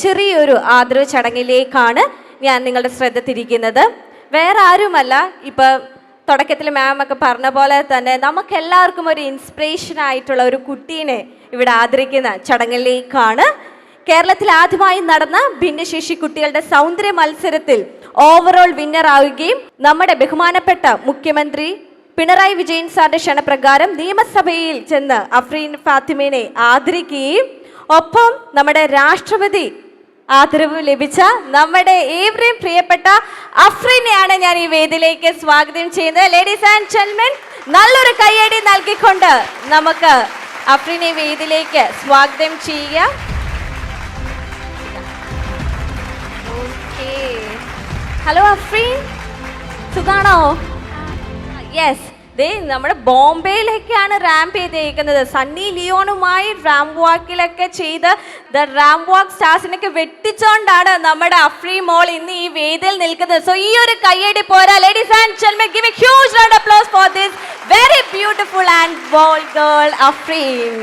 ചെറിയൊരു ആദരവ് ചടങ്ങിലേക്കാണ് ഞാൻ നിങ്ങളുടെ ശ്രദ്ധ തിരിക്കുന്നത്. വേറെ ആരുമല്ല, ഇപ്പം തുടക്കത്തിൽ മാം ഒക്കെ പറഞ്ഞ പോലെ തന്നെ നമുക്ക് എല്ലാവർക്കും ഒരു ഇൻസ്പിറേഷൻ ആയിട്ടുള്ള ഒരു കുട്ടീനെ ഇവിടെ ആദരിക്കുന്ന ചടങ്ങിലേക്കാണ്. കേരളത്തിൽ ആദ്യമായി നടന്ന ഭിന്നശേഷി കുട്ടികളുടെ സൗന്ദര്യ മത്സരത്തിൽ ഓവറോൾ വിന്നർ ആവുകയും നമ്മുടെ ബഹുമാനപ്പെട്ട മുഖ്യമന്ത്രി പിണറായി വിജയൻ സാറിന്റെ ക്ഷണപ്രകാരം നിയമസഭയിൽ ചെന്ന് അഫ്രീൻ ഫാത്തിമയെ ആദരിക്കുകയും ഒപ്പം നമ്മുടെ രാഷ്ട്രപതി ആദരവ് ലഭിച്ച നമ്മുടെ ഏവരെയും പ്രിയപ്പെട്ട അഫ്രീനെയാണ് ഞാൻ ഈ വേദിയിലേക്ക് സ്വാഗതം ചെയ്യുന്നത്. ലേഡീസ് ആൻഡ് ജെന്റിൽമെൻ, നല്ലൊരു കയ്യടി നൽകിക്കൊണ്ട് നമുക്ക് അഫ്രീനെ വേദിയിലേക്ക് സ്വാഗതം ചെയ്യാം. ഹലോ അഫ്രീൻ, സുഖാണോ? യെസ്, ദേ നമ്മുടെ ബോംബെയിലേക്കാണ് റാമ്പ് ചെയ്തേക്കുന്നത്. സണ്ണി ലിയോണുമായി റാമ്പ് വാക്കിലൊക്കെ ചെയ്ത് ദ റാമ്പ് വാക്ക് സ്റ്റാർസിനൊക്കെ വെട്ടിച്ചോണ്ടാണ് നമ്മുടെ അഫ്രീൻ മോൾ ഇന്ന് ഈ വേദിയിൽ നിൽക്കുന്നത്. സോ ഈ ഒരു കയ്യടി പോരാ. Ladies and gentlemen, give A huge round of applause for this very beautiful and bold girl Afreen.